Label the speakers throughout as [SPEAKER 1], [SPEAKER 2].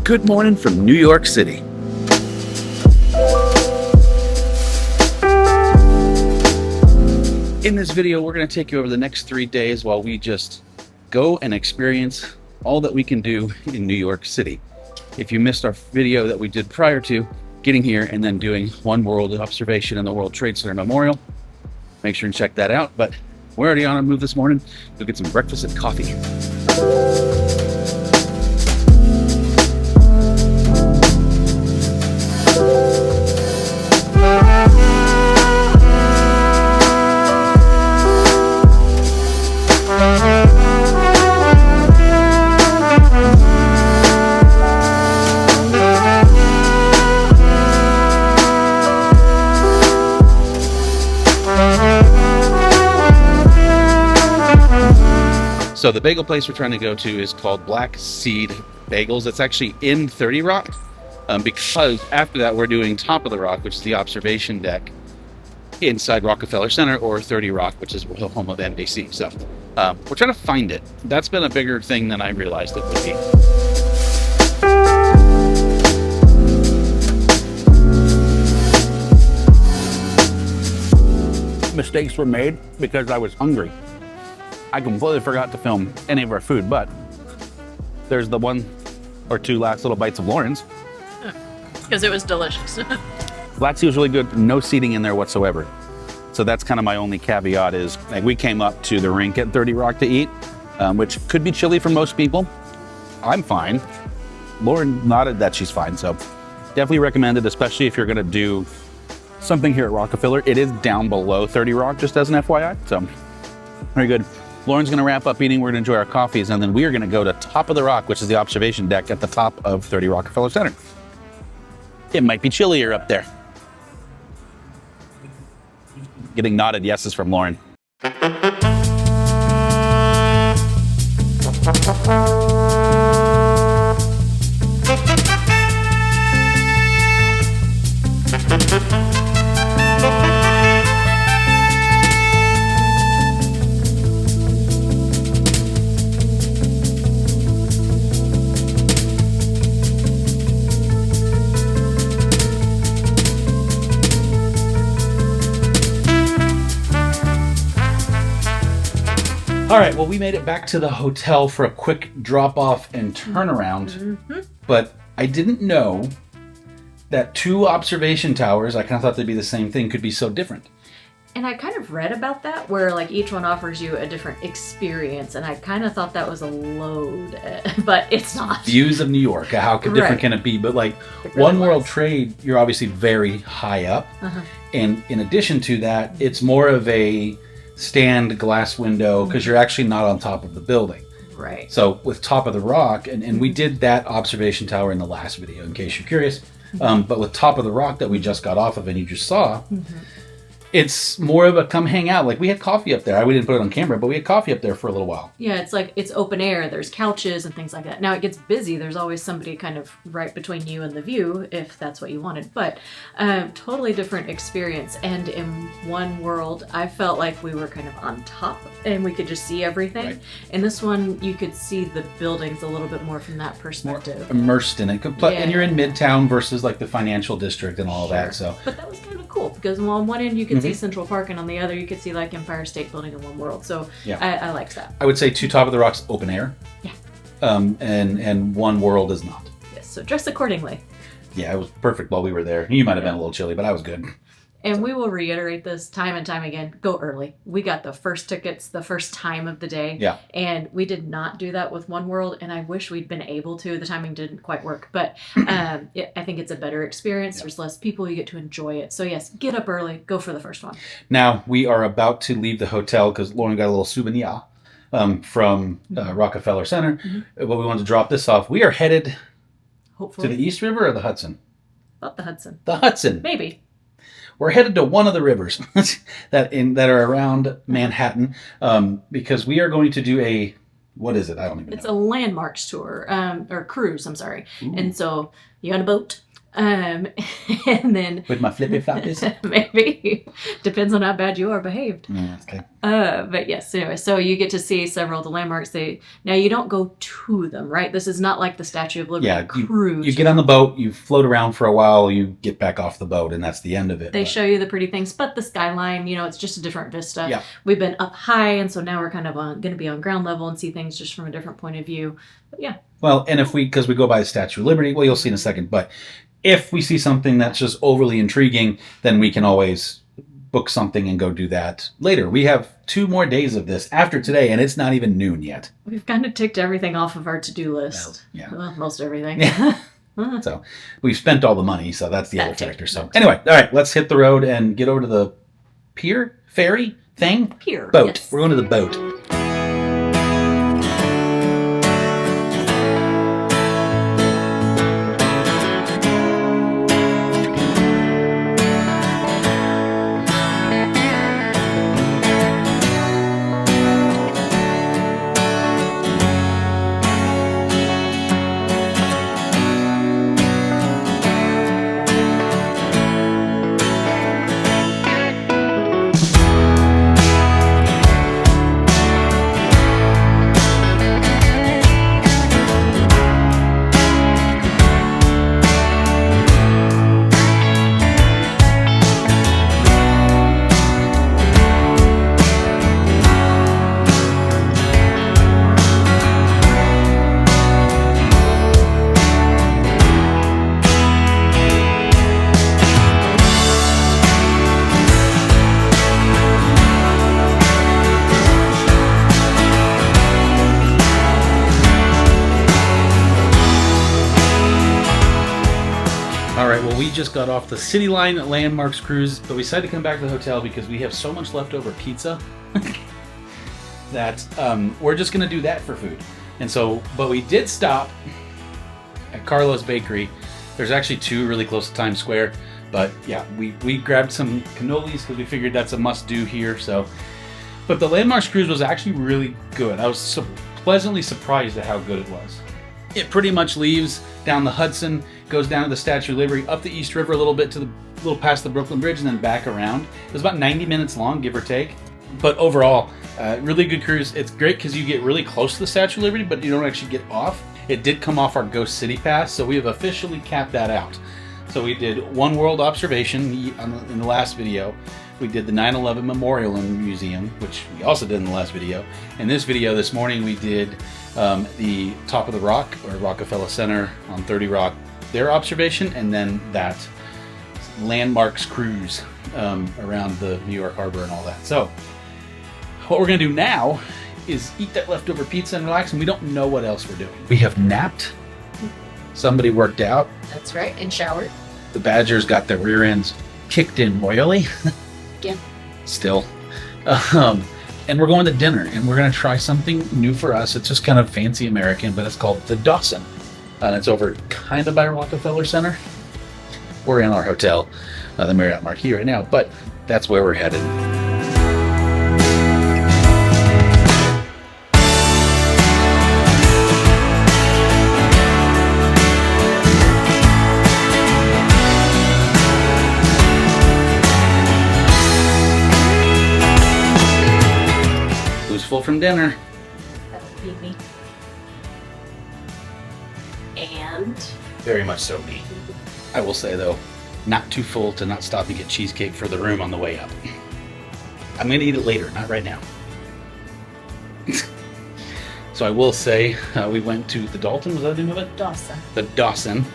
[SPEAKER 1] Good morning from New York City. In this video, we're going to take you over the next 3 days while we just go and experience all that we can do in New York City. If you missed our video that we did prior to getting here and then doing One World observation in the World Trade Center Memorial, make sure and check that out. But we're already on a move this morning. Go get some breakfast and coffee. So the bagel place we're trying to go to is called Black Seed Bagels. It's actually in 30 Rock because after that we're doing Top of the Rock, which is the observation deck inside Rockefeller Center, or 30 Rock, which is the home of NBC. So we're trying to find it. That's been a bigger thing than I realized it would be. Mistakes were made because I was hungry. I completely forgot to film any of our food, but there's the 1 or 2 last little bites of Lauren's.
[SPEAKER 2] Because it was delicious.
[SPEAKER 1] Black Sea was really good. No seating in there whatsoever. So that's kind of my only caveat is, like, we came up to the rink at 30 Rock to eat, which could be chilly for most people. I'm fine. Lauren nodded that she's fine. So definitely recommend it, especially if you're going to do something here at Rockefeller. It is down below 30 Rock, just as an FYI. So very good. Lauren's going to wrap up eating. We're going to enjoy our coffees, and then we are going to go to Top of the Rock, which is the observation deck at the top of 30 Rockefeller Center. It might be chillier up there. Getting nodded yeses from Lauren. All right, well, we made it back to the hotel for a quick drop-off and turnaround, but I didn't know that 2 observation towers, I kind of thought they'd be the same thing, could be so different.
[SPEAKER 2] And I kind of read about that, where like each one offers you a different experience, and I kind of thought that was a load, but it's not.
[SPEAKER 1] Views of New York, how different can it be? But like really One World Trade, you're obviously very high up, and in addition to that, it's more of a stand glass window because you're actually not on top of the building.
[SPEAKER 2] Right.
[SPEAKER 1] So with Top of the Rock, and we did that observation tower in the last video in case you're curious, but with Top of the Rock that we just got off of and you just saw, it's more of a come hang out. Like, we had coffee up there. We didn't put it on camera, but we had coffee up there for a little while.
[SPEAKER 2] Yeah, it's like, it's open air. There's couches and things like that. Now it gets busy. There's always somebody kind of right between you and the view, if that's what you wanted. But totally different experience. And in One World, I felt like we were kind of on top and we could just see everything. Right. In this one, you could see the buildings a little bit more from that perspective. More
[SPEAKER 1] immersed in it. And you're in Midtown versus like the financial district and all that. So,
[SPEAKER 2] but that was kind of cool because on one end you could see Central Park, and on the other you could see like Empire State Building in One World. So yeah. I liked that.
[SPEAKER 1] I would say 2 Top of the Rocks open air.
[SPEAKER 2] Yeah.
[SPEAKER 1] And One World is not.
[SPEAKER 2] Yes. So dress accordingly.
[SPEAKER 1] Yeah, it was perfect while we were there. You might have been a little chilly, but I was good.
[SPEAKER 2] And we will reiterate this time and time again. Go early. We got the first tickets the first time of the day.
[SPEAKER 1] Yeah.
[SPEAKER 2] And we did not do that with One World, and I wish we'd been able to. The timing didn't quite work. But I think it's a better experience. There's less people. You get to enjoy it. So yes, get up early. Go for the first one.
[SPEAKER 1] Now, we are about to leave the hotel because Lauren got a little souvenir from Rockefeller Center. But we wanted to drop this off. We are headed to the East River or the Hudson?
[SPEAKER 2] About the Hudson.
[SPEAKER 1] The Hudson.
[SPEAKER 2] Maybe.
[SPEAKER 1] We're headed to one of the rivers that are around Manhattan because we are going to do a, what is it? I don't even know.
[SPEAKER 2] It's a landmarks tour, or cruise, I'm sorry. Ooh. And so, you on a boat? And then
[SPEAKER 1] With my flippy floppies?
[SPEAKER 2] maybe depends on how bad you are behaved.
[SPEAKER 1] Yeah, okay.
[SPEAKER 2] But yes, anyway, so you get to see several of the landmarks. Now you don't go to them, right? This is not like the Statue of Liberty cruise.
[SPEAKER 1] You get on the boat, you float around for a while, you get back off the boat, and that's the end of it.
[SPEAKER 2] They show you the pretty things, but the skyline, it's just a different vista.
[SPEAKER 1] Yeah.
[SPEAKER 2] We've been up high, and so now we're kind of going to be on ground level and see things just from a different point of view. But yeah.
[SPEAKER 1] Well, and because we go by the Statue of Liberty, well, you'll see in a second, but if we see something that's just overly intriguing, then we can always book something and go do that later. We have 2 more days of this after today, and it's not even noon yet.
[SPEAKER 2] We've kind of ticked everything off of our to-do list.
[SPEAKER 1] Well, yeah.
[SPEAKER 2] Well, most everything.
[SPEAKER 1] Yeah. So we've spent all the money, so that's the other factor. So anyway, all right, let's hit the road and get over to the ferry thing?
[SPEAKER 2] Pier.
[SPEAKER 1] Boat.
[SPEAKER 2] Yes.
[SPEAKER 1] We're going to the boat. We just got off the Cityline Landmarks cruise, but we decided to come back to the hotel because we have so much leftover pizza that we're just going to do that for food. And so, but we did stop at Carlos Bakery. There's actually 2 really close to Times Square, but yeah, we grabbed some cannolis because we figured that's a must-do here. So, but the Landmarks cruise was actually really good. I was pleasantly surprised at how good it was. It pretty much leaves down the Hudson, goes down to the Statue of Liberty, up the East River a little bit to the little past the Brooklyn Bridge, and then back around. It was about 90 minutes long, give or take. But overall, really good cruise. It's great because you get really close to the Statue of Liberty, but you don't actually get off. It did come off our Ghost City Pass, so we have officially capped that out. So we did One World Observation in the last video. We did the 9/11 Memorial Museum, which we also did in the last video. In this video this morning, we did the Top of the Rock, or Rockefeller Center on 30 Rock, their observation, and then that Landmarks cruise around the New York Harbor and all that. So what we're going to do now is eat that leftover pizza and relax, and we don't know what else we're doing. We have napped. Somebody worked out.
[SPEAKER 2] That's right, and showered.
[SPEAKER 1] The Badgers got their rear ends kicked in royally.
[SPEAKER 2] Again.
[SPEAKER 1] Still. And we're going to dinner, and we're going to try something new for us. It's just kind of fancy American, but it's called the Dawson. And it's over kind of by Rockefeller Center. We're in our hotel, the Marriott Marquis right now, but that's where we're headed. Who's full from dinner?
[SPEAKER 2] That would be me. And?
[SPEAKER 1] Very much so me. I will say though, not too full to not stop and get cheesecake for the room on the way up. I'm going to eat it later, not right now. So I will say, we went to the Dalton, was that the name of it?
[SPEAKER 2] Dawson.
[SPEAKER 1] The Dawson.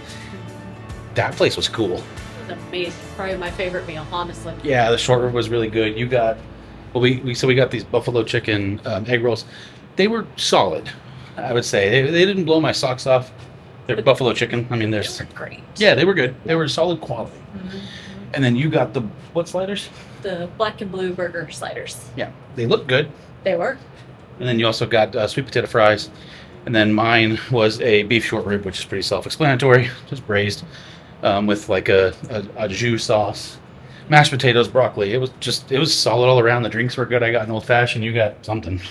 [SPEAKER 1] That place was cool.
[SPEAKER 2] It was amazing. Probably my favorite meal, honestly.
[SPEAKER 1] Yeah, the short rib was really good. You got, well, we got these buffalo chicken egg rolls. They were solid, I would say. They didn't blow my socks off. They're buffalo chicken. I mean,
[SPEAKER 2] They were great.
[SPEAKER 1] Yeah, they were good. They were solid quality.
[SPEAKER 2] Mm-hmm.
[SPEAKER 1] And then you got the, what sliders?
[SPEAKER 2] The black and blue burger sliders.
[SPEAKER 1] Yeah, they look good.
[SPEAKER 2] They were.
[SPEAKER 1] And then you also got sweet potato fries. And then mine was a beef short rib, which is pretty self-explanatory, just braised with like a jus sauce. Mashed potatoes, broccoli. It was solid all around. The drinks were good. I got an old fashioned. You got something.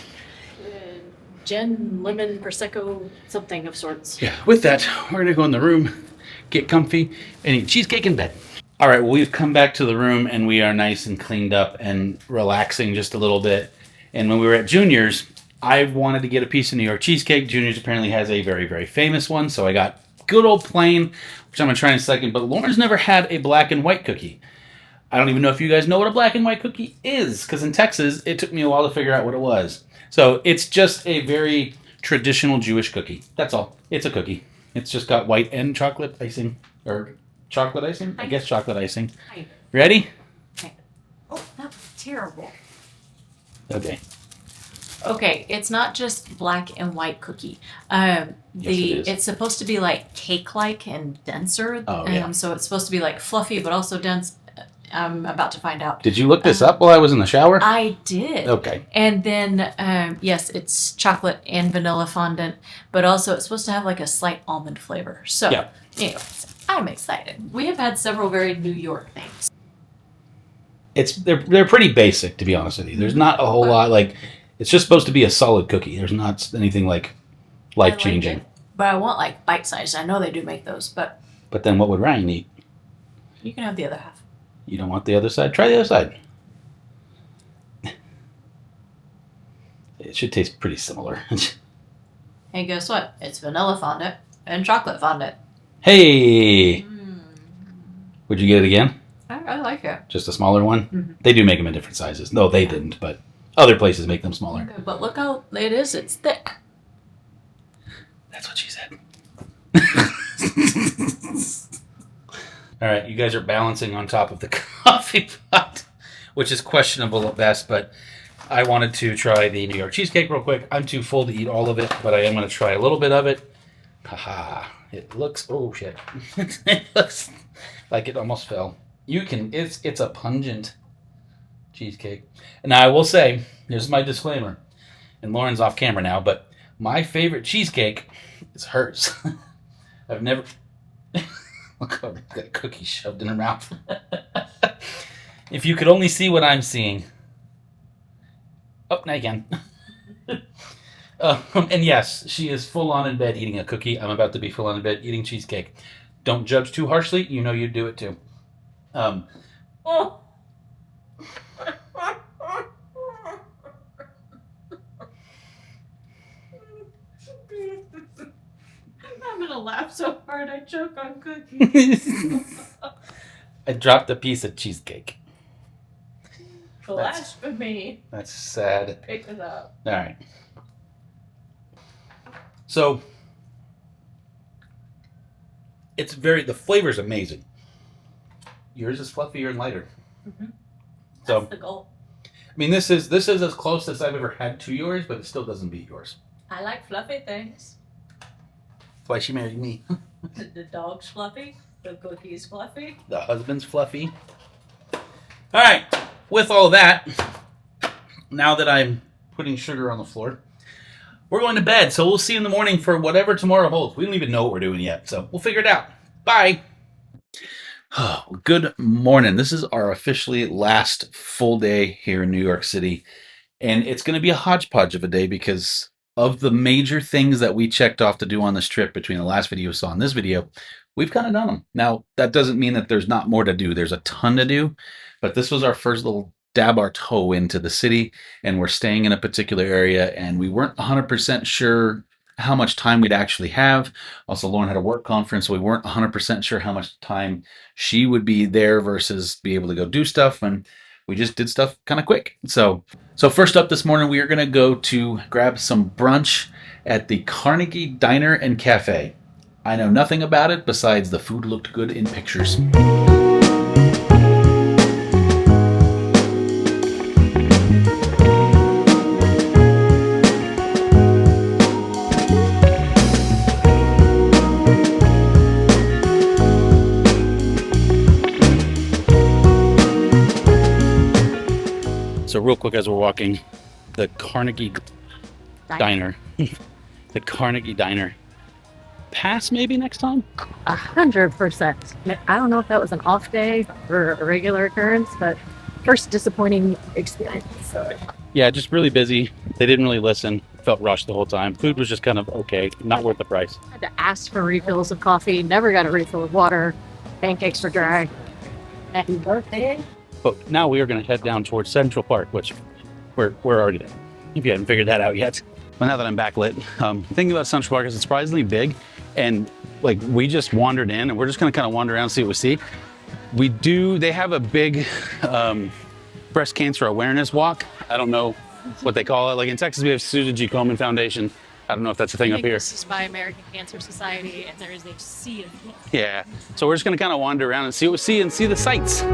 [SPEAKER 2] Gin, lemon, prosecco, something of sorts.
[SPEAKER 1] Yeah. With that, we're gonna go in the room, get comfy, and eat cheesecake in bed. All right, well, we've come back to the room and we are nice and cleaned up and relaxing just a little bit. And when we were at Junior's, I wanted to get a piece of New York cheesecake. Junior's apparently has a very, very famous one, so I got good old plain, which I'm going to try in a second. But Lauren's never had a black and white cookie. I don't even know if you guys know what a black and white cookie is, because in Texas, it took me a while to figure out what it was. So it's just a very traditional Jewish cookie. That's all. It's a cookie. It's just got white and chocolate icing, or chocolate icing? I guess chocolate icing. Ready?
[SPEAKER 2] Okay. Oh, that was terrible.
[SPEAKER 1] Okay.
[SPEAKER 2] Okay, it's not just black and white cookie.
[SPEAKER 1] Yes, it is.
[SPEAKER 2] It's supposed to be like cake-like and denser.
[SPEAKER 1] Oh, yeah.
[SPEAKER 2] So it's supposed to be like fluffy, but also dense. I'm about to find out.
[SPEAKER 1] Did you look this up while I was in the shower?
[SPEAKER 2] I did.
[SPEAKER 1] Okay.
[SPEAKER 2] And then, yes, it's chocolate and vanilla fondant, but also it's supposed to have like a slight almond flavor. So,
[SPEAKER 1] Yeah.
[SPEAKER 2] anyways, I'm excited. We have had several very New York things.
[SPEAKER 1] They're pretty basic, to be honest with you. There's not a whole lot, like, it's just supposed to be a solid cookie. There's not anything like life-changing.
[SPEAKER 2] I like it, but I want like bite-sized. I know they do make those, but
[SPEAKER 1] But then what would Ryan eat?
[SPEAKER 2] you can have the other half.
[SPEAKER 1] You don't want the other side? Try the other side. It should taste pretty similar.
[SPEAKER 2] Hey, guess what? It's vanilla fondant and chocolate fondant.
[SPEAKER 1] Hey! Would you get it again?
[SPEAKER 2] I like it.
[SPEAKER 1] Just a smaller one?
[SPEAKER 2] Mm-hmm.
[SPEAKER 1] They do make them in different sizes. No, they didn't, but other places make them smaller.
[SPEAKER 2] Okay, but look how it is. It's thick.
[SPEAKER 1] That's what she said. All right, you guys are balancing on top of the coffee pot, which is questionable at best, but I wanted to try the New York cheesecake real quick. I'm too full to eat all of it, but I am going to try a little bit of it. Haha, it looks, oh shit. It looks like it almost fell. It's a pungent cheesecake. Now I will say, here's my disclaimer, and Lauren's off camera now, but my favorite cheesecake is hers. I've never... Look how got a cookie shoved in her mouth. If you could only see what I'm seeing. Oh, now again. And yes, she is full on in bed eating a cookie. I'm about to be full on in bed eating cheesecake. Don't judge too harshly. You know you'd do it too. Oh.
[SPEAKER 2] I'm gonna laugh so hard I choke on cookies.
[SPEAKER 1] I dropped a piece of cheesecake.
[SPEAKER 2] Blasphemy.
[SPEAKER 1] That's sad.
[SPEAKER 2] Pick it up.
[SPEAKER 1] All right. So the flavor's amazing. Yours is fluffier and lighter.
[SPEAKER 2] Mm-hmm.
[SPEAKER 1] So
[SPEAKER 2] that's the goal.
[SPEAKER 1] I mean, this is as close as I've ever had to yours, but it still doesn't beat yours.
[SPEAKER 2] I like fluffy things.
[SPEAKER 1] That's why she married me.
[SPEAKER 2] The dog's fluffy. The cookie's fluffy.
[SPEAKER 1] The husband's fluffy. All right. With all that, now that I'm putting sugar on the floor, we're going to bed. So we'll see you in the morning for whatever tomorrow holds. We don't even know what we're doing yet, so we'll figure it out. Bye. Oh, good morning. This is our officially last full day here in New York City. And it's going to be a hodgepodge of a day because of the major things that we checked off to do on this trip between the last video you saw and this video, we've kind of done them. Now, that doesn't mean that there's not more to do. There's a ton to do, but this was our first little dab our toe into the city, and we're staying in a particular area, and we weren't 100% sure how much time we'd actually have. Also, Lauren had a work conference, so we weren't 100% sure how much time she would be there versus be able to go do stuff, and we just did stuff kind of quick. So first up this morning, we are going to go to grab some brunch at the Carnegie Diner and Cafe. I know nothing about it besides the food looked good in pictures. So real quick as we're walking, the Carnegie Diner. The Carnegie Diner. Pass maybe next time?
[SPEAKER 3] 100%. I don't know if that was an off day or a regular occurrence, but first disappointing experience.
[SPEAKER 1] Yeah, just really busy. They didn't really listen. felt rushed the whole time. Food was just kind of okay, not worth the price.
[SPEAKER 3] Had to ask for refills of coffee. Never got a refill of water. Pancakes were dry. Happy birthday.
[SPEAKER 1] But now we are going to head down towards Central Park, which we're already there, if you haven't figured that out yet. Well, now that I'm backlit, the thing about Central Park is it's surprisingly big, and like we just wandered in, and we're just going to kind of wander around and see what we see. They have a big breast cancer awareness walk. I don't know what they call it. Like in Texas, we have Susan G. Komen Foundation. I don't know if that's a thing up here.
[SPEAKER 4] This is by American Cancer Society, and there is a sea of people.
[SPEAKER 1] Yeah. So we're just going to kind of wander around and see what we see and see the sights.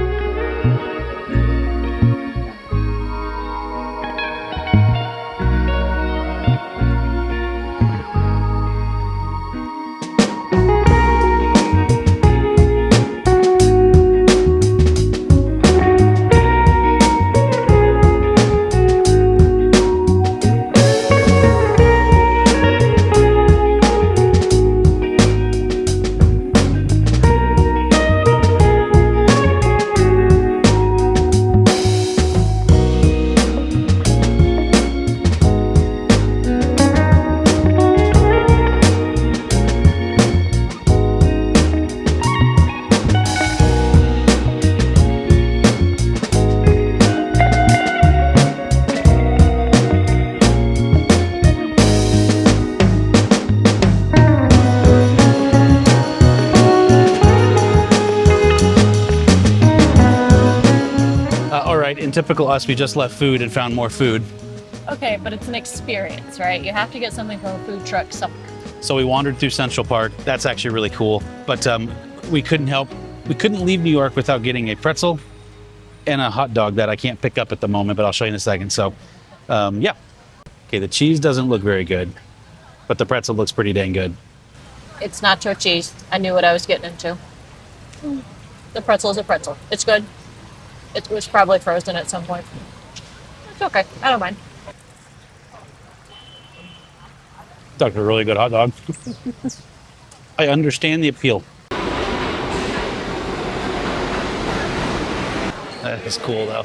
[SPEAKER 1] In typical us, we just left food and found more food.
[SPEAKER 4] Okay, but it's an experience, right? You have to get something from a food truck somewhere.
[SPEAKER 1] So we wandered through Central Park. That's actually really cool. But we couldn't leave New York without getting a pretzel and a hot dog that I can't pick up at the moment, but I'll show you in a second. So, yeah. Okay, the cheese doesn't look very good, but the pretzel looks pretty dang good.
[SPEAKER 4] It's nacho cheese. I knew what I was getting into. The pretzel is a pretzel. It's good. It was probably frozen at some point. It's okay. I don't mind.
[SPEAKER 1] That's a really good hot dog. I understand the appeal. That is cool, though.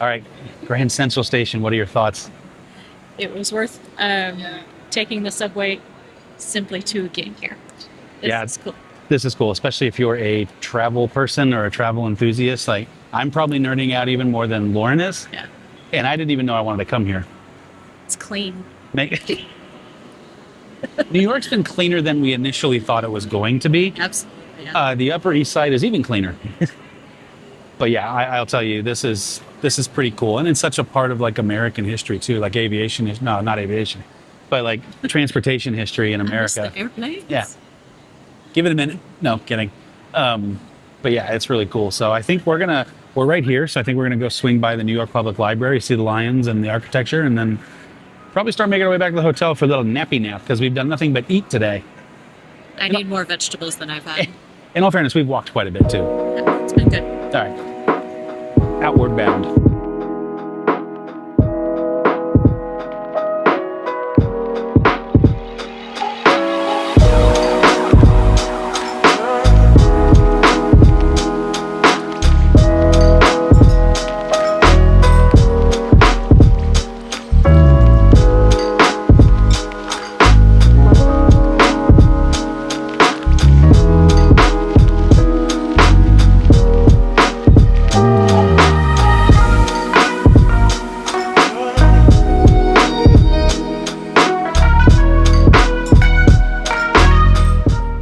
[SPEAKER 1] All right, Grand Central Station, what are your thoughts?
[SPEAKER 4] It was worth taking the subway simply to get here. It's cool.
[SPEAKER 1] This is cool, especially if you're a travel person or a travel enthusiast. Like, I'm probably nerding out even more than Lauren is.
[SPEAKER 4] Yeah.
[SPEAKER 1] And I didn't even know I wanted to come here.
[SPEAKER 4] It's clean.
[SPEAKER 1] New York's been cleaner than we initially thought it was going to be.
[SPEAKER 4] Absolutely. Yeah.
[SPEAKER 1] The Upper East Side is even cleaner. But yeah, I'll tell you, this is pretty cool. And it's such a part of like American history too, like aviation, no, not aviation, but like transportation history in America.
[SPEAKER 4] The airplanes?
[SPEAKER 1] Yeah. Give it a minute. No, kidding. But yeah, it's really cool. So I think we're right here. So I think we're going to go swing by the New York Public Library, see the lions and the architecture, and then probably start making our way back to the hotel for a little nappy nap because we've done nothing but eat today.
[SPEAKER 4] I need more vegetables than I've had.
[SPEAKER 1] In all fairness, we've walked quite a bit too.
[SPEAKER 4] Yeah, it's been good.
[SPEAKER 1] All right. Outward bound.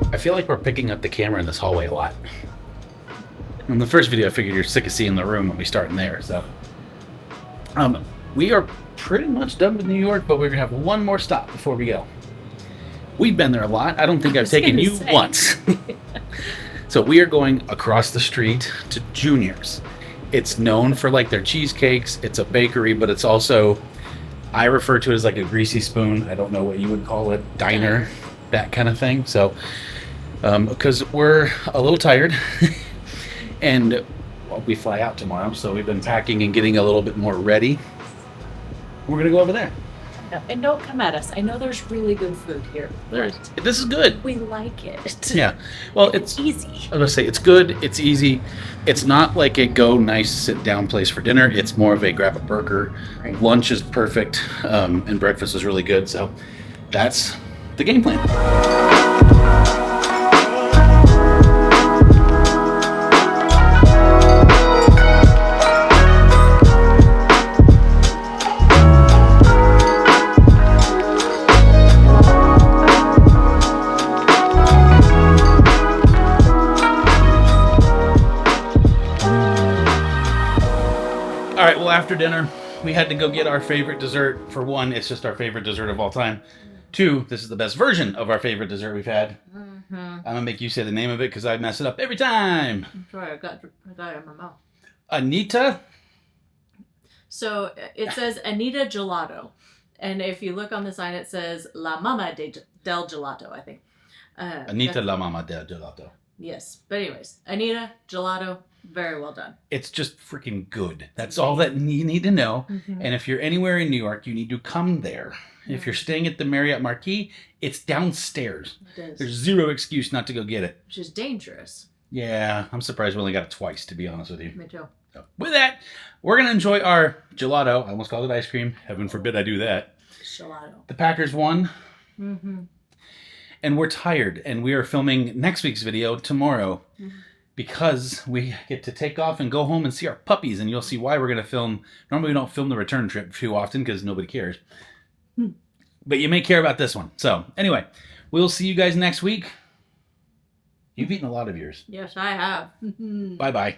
[SPEAKER 1] I feel like we're picking up the camera in this hallway a lot. In the first video, I figured you're sick of seeing the room when we start in there. So, we are pretty much done with New York, but we're gonna have one more stop before we go. We've been there a lot. I don't think I've taken you once. So we are going across the street to Junior's. It's known for like their cheesecakes. It's a bakery, but it's also, I refer to it as like a greasy spoon. I don't know what you would call it, diner, that kind of thing. So, because we're a little tired and we fly out tomorrow, so we've been packing and getting a little bit more ready. We're gonna go over there.
[SPEAKER 2] No, and don't come at us. I know there's really good food here.
[SPEAKER 1] This is good.
[SPEAKER 2] We like it.
[SPEAKER 1] Yeah. Well, it's
[SPEAKER 2] Easy.
[SPEAKER 1] I was gonna say it's good. It's easy. It's not like a go nice sit down place for dinner. It's more of a grab a burger.
[SPEAKER 2] Right.
[SPEAKER 1] Lunch is perfect, and breakfast is really good. So that's the game plan. All right, well, after dinner, we had to go get our favorite dessert. For one, it's just our favorite dessert of all time. Two, this is the best version of our favorite dessert we've had. I'm going to make you say the name of it because I mess it up every time.
[SPEAKER 2] I'm sorry, I got it in my mouth.
[SPEAKER 1] Anita?
[SPEAKER 2] So it says Anita Gelato. And if you look on the sign, it says La Mama del Gelato, I think.
[SPEAKER 1] Anita La Mama del Gelato.
[SPEAKER 2] Yes. But anyways, Anita Gelato, very well done.
[SPEAKER 1] It's just freaking good. That's all that you need to know. And if you're anywhere in New York, you need to come there. If you're staying at the Marriott Marquis, it's downstairs.
[SPEAKER 2] It is.
[SPEAKER 1] There's zero excuse not to go get it.
[SPEAKER 2] Which is dangerous.
[SPEAKER 1] Yeah, I'm surprised we only got it twice, to be honest with you.
[SPEAKER 2] Me too.
[SPEAKER 1] So, with that, we're going to enjoy our gelato. I almost called it ice cream. Heaven forbid I do that.
[SPEAKER 2] Gelato.
[SPEAKER 1] The Packers won.
[SPEAKER 2] Mm-hmm.
[SPEAKER 1] And we're tired. And we are filming next week's video tomorrow. Because we get to take off and go home and see our puppies. And you'll see why we're going to film. Normally we don't film the return trip too often because nobody cares. But you may care about this one. So anyway, we'll see you guys next week. You've eaten a lot of yours.
[SPEAKER 2] Yes, I have.
[SPEAKER 1] Bye-bye.